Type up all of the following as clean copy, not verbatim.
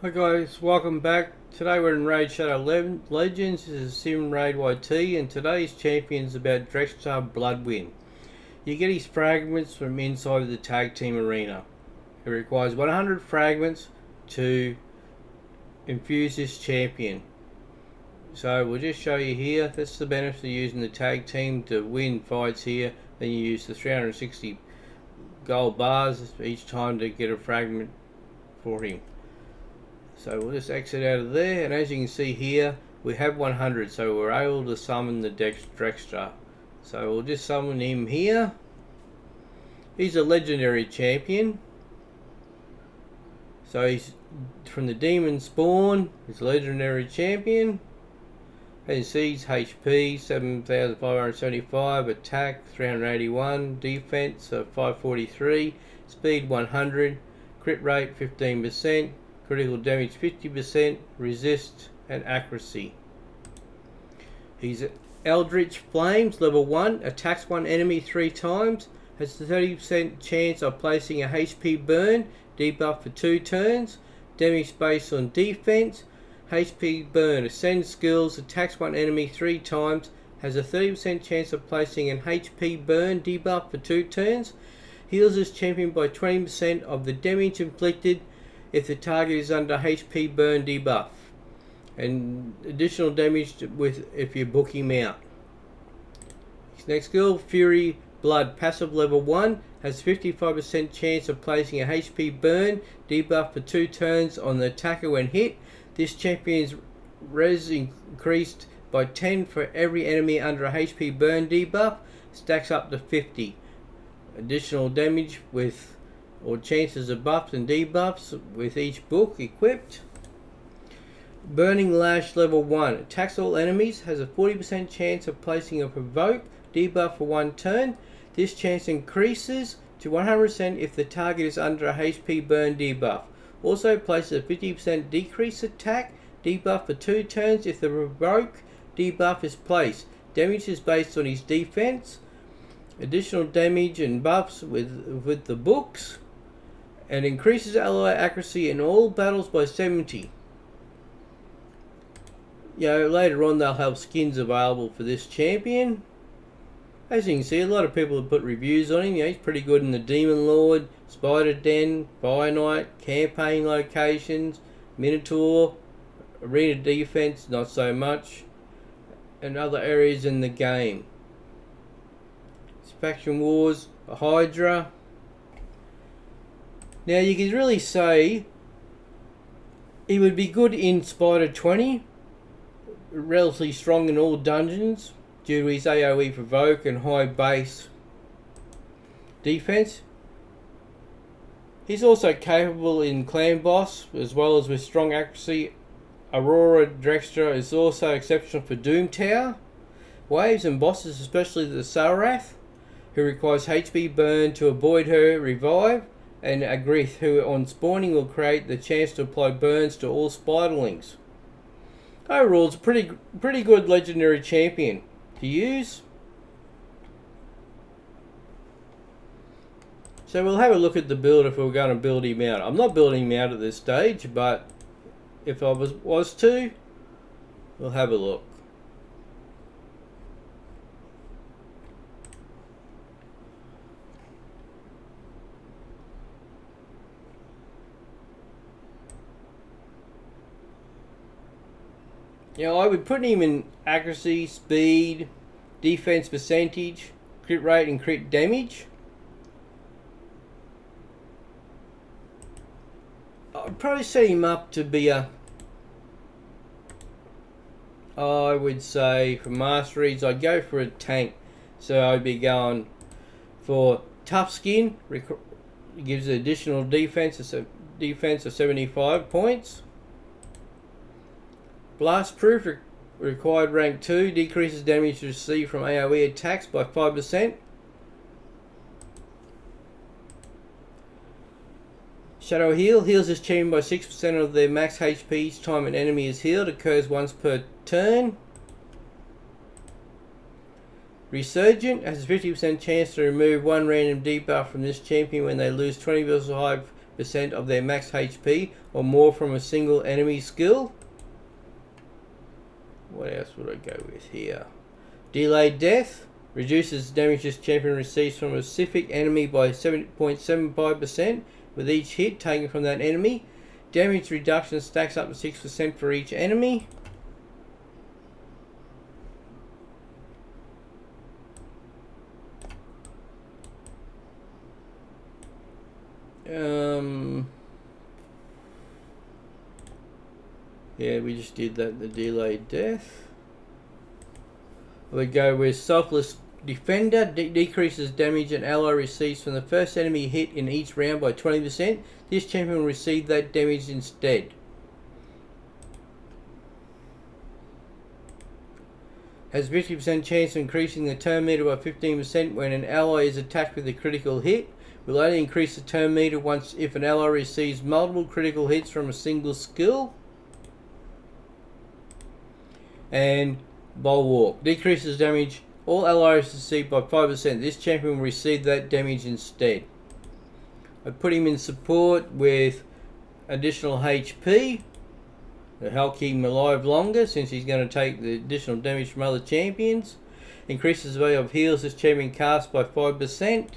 Hi guys, welcome back. Today we're in Raid Shadow Legends. This is Sim Raid YT and today's champion is about DREXTHAR'S Bloodwind. You get his fragments from inside of the tag team arena. It requires 100 fragments to infuse this champion. So we'll just show you here. That's the benefit of using the tag team to win fights here. Then you use the 360 gold bars each time to get a fragment for him. So we'll just exit out of there, and as you can see here, we have 100, so we're able to summon the DREXTHAR. So we'll just summon him here. He's a legendary champion. So he's from the demon spawn. He's a legendary champion. As you see, he's HP 7,575, attack 381, defense 543, speed 100, crit rate 15%. Critical damage 50%, resist and accuracy. He's Eldritch Flames, level 1, attacks one enemy 3 times, has a 30% chance of placing a HP burn, debuff for 2 turns, damage based on defense, HP burn, ascend skills, attacks one enemy 3 times, has a 30% chance of placing an HP burn, debuff for 2 turns, heals this champion by 20% of the damage inflicted if the target is under HP burn debuff, and additional damage if you book him out. His next skill, Fury Blood, passive level 1, has 55% chance of placing a HP burn debuff for 2 turns on the attacker when hit. This champion's res increased by 10 for every enemy under a HP burn debuff, stacks up to 50. Additional damage with or chances of buffs and debuffs with each book equipped. Burning Lash level 1, attacks all enemies, has a 40% chance of placing a provoke debuff for 1 turn. This chance increases to 100% if the target is under a HP burn debuff. Also places a 50% decrease attack debuff for 2 turns if the provoke debuff is placed. Damage is based on his defense. Additional damage and buffs with the books, and increases ally accuracy in all battles by 70. Later on they'll have skins available for this champion. As you can see, a lot of people have put reviews on him. He's pretty good in the Demon Lord, Spider Den, Fire Knight, campaign locations, Minotaur, arena defense, not so much, and other areas in the game. Faction Wars, Hydra. Now you can really say he would be good in Spider 20, relatively strong in all dungeons due to his AoE provoke and high base defense. He's also capable in Clan Boss as well as with strong accuracy. Aurora DREXTHAR is also exceptional for Doom Tower, waves and bosses, especially the Sarath, who requires HP burn to avoid her revive, and a Grith, who on spawning will create the chance to apply burns to all spiderlings. Overall, it's a pretty good legendary champion to use. So we'll have a look at the build if we're going to build him out. I'm not building him out at this stage, but if I was to, we'll have a look. I would put him in accuracy, speed, defense percentage, crit rate and crit damage. I'd probably set him up to be I would say for masteries, I'd go for a tank. So I'd be going for tough skin, gives additional defense of 75 points. Blast Proof required rank 2, decreases damage received from AoE attacks by 5%. Shadow Heal heals this champion by 6% of their max HP each time an enemy is healed, occurs once per turn. Resurgent has a 50% chance to remove one random debuff from this champion when they lose 20% of their max HP or more from a single enemy skill. What else would I go with here? Delayed death. Reduces damage this champion receives from a specific enemy by 7.75% with each hit taken from that enemy. Damage reduction stacks up to 6% for each enemy. Yeah, we just did that, the delayed death. We go with Selfless Defender. Decreases damage an ally receives from the first enemy hit in each round by 20%. This champion will receive that damage instead. Has 50% chance of increasing the turn meter by 15% when an ally is attacked with a critical hit. Will only increase the turn meter once if an ally receives multiple critical hits from a single skill. And Bulwark. Decreases damage all allies receive by 5%. This champion will receive that damage instead. I put him in support with additional HP to help keep him alive longer, since he's going to take the additional damage from other champions. Increases the value of heals this champion casts by 5%.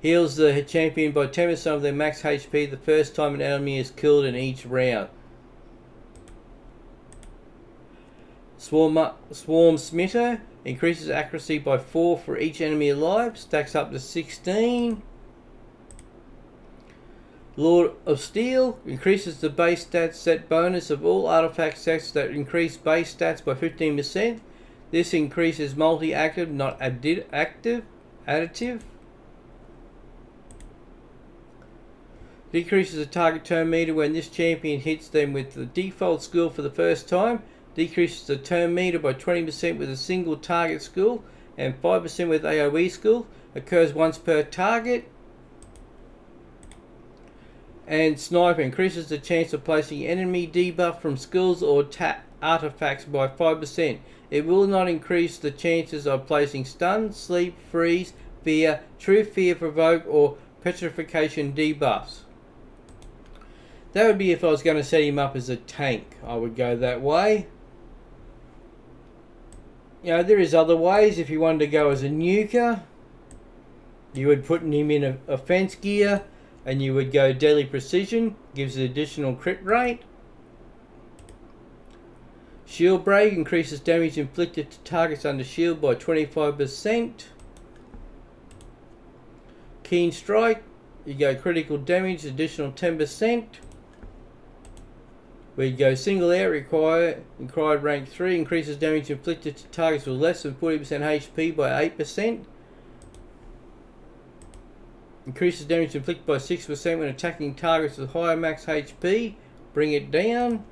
Heals the champion by 10% of their max HP the first time an enemy is killed in each round. Swarm Smitter increases accuracy by 4 for each enemy alive, stacks up to 16. Lord of Steel increases the base stats set bonus of all artifact sets that increase base stats by 15%. This increases multi-active, not additive. Decreases the target turn meter when this champion hits them with the default skill for the first time. Decreases the turn meter by 20% with a single target skill and 5% with AoE skill. Occurs once per target. And Sniper increases the chance of placing enemy debuff from skills or artifacts by 5%. It will not increase the chances of placing stun, sleep, freeze, fear, true fear provoke or petrification debuffs. That would be if I was going to set him up as a tank. I would go that way. You know, there is other ways. If you wanted to go as a nuker, you would put him in a offense gear and you would go deadly precision, gives an additional crit rate. Shield break increases damage inflicted to targets under shield by 25%. Keen strike, you go critical damage, additional 10%. We go single out, required rank 3, increases damage inflicted to targets with less than 40% HP by 8%. Increases damage inflicted by 6% when attacking targets with higher max HP, bring it down.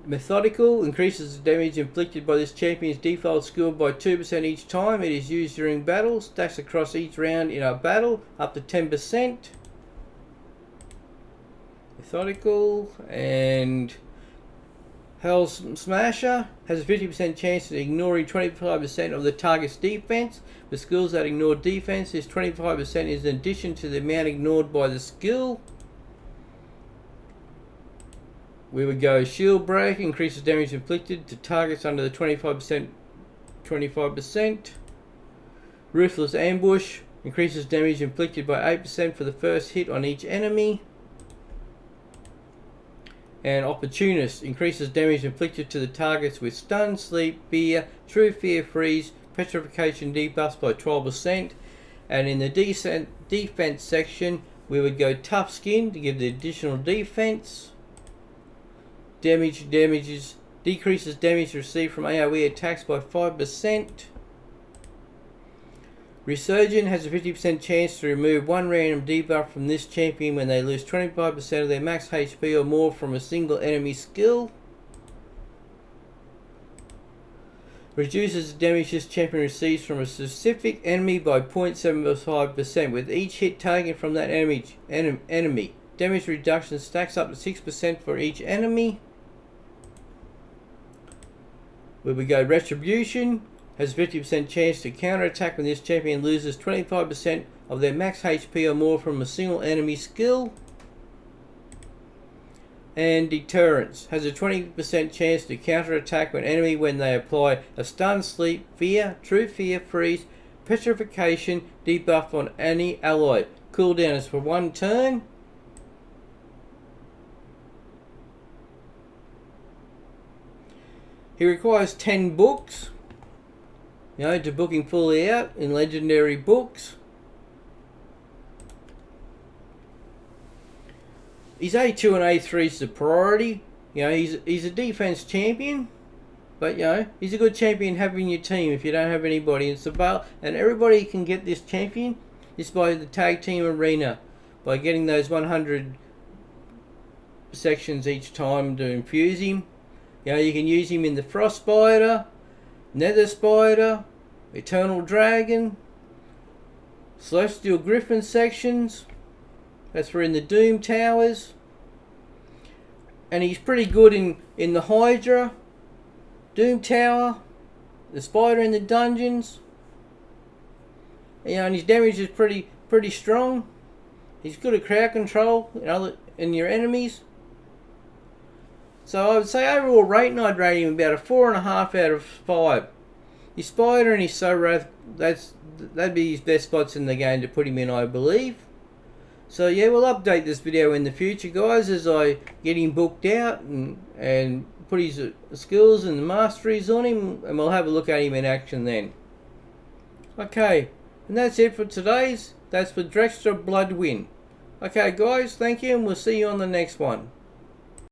Methodical increases the damage inflicted by this champion's default skill by 2% each time it is used during battle, stacks across each round in a battle up to 10%. Methodical. And Hell Smasher has a 50% chance of ignoring 25% of the target's defense. The skills that ignore defense, this 25% is in addition to the amount ignored by the skill. We would go Shield Break, increases damage inflicted to targets under the 25%. Ruthless Ambush increases damage inflicted by 8% for the first hit on each enemy. And Opportunist increases damage inflicted to the targets with stun, sleep, fear, true fear, freeze, petrification debuffs by 12%. And in the defense section, we would go Tough Skin to give the additional defense. Decreases damage received from AoE attacks by 5%. Resurgent has a 50% chance to remove one random debuff from this champion when they lose 25% of their max HP or more from a single enemy skill. Reduces the damage this champion receives from a specific enemy by 0.75% with each hit taken from that enemy. Damage reduction stacks up to 6% for each enemy. Where we go Retribution has a 50% chance to counterattack when this champion loses 25% of their max HP or more from a single enemy skill. And deterrence has a 20% chance to counter-attack an enemy when they apply a stun, sleep, fear, true fear, freeze, petrification debuff on any ally. Cooldown is for 1 turn. He requires 10 books, to book him fully out in legendary books. His A2 and A3 is the priority. He's a defense champion, but he's a good champion having your team if you don't have anybody. It's about, and everybody can get this champion just by the tag team arena, by getting those 100 sections each time to infuse him. You can use him in the Frost Spider, Nether Spider, Eternal Dragon, Celestial Griffin sections. That's for in the Doom Towers. And he's pretty good in the Hydra, Doom Tower, the Spider in the dungeons. And his damage is pretty strong. He's good at crowd control in your enemies. So I would say overall rating, I'd rate him about a 4.5 out of 5. His Spider and his Sorath, that'd be his best spots in the game to put him in, I believe. So yeah, we'll update this video in the future, guys, as I get him booked out and put his skills and the masteries on him, and we'll have a look at him in action then. Okay, and that's it for today's. That's for DREXTHAR Bloodwind. Okay guys, thank you, and we'll see you on the next one.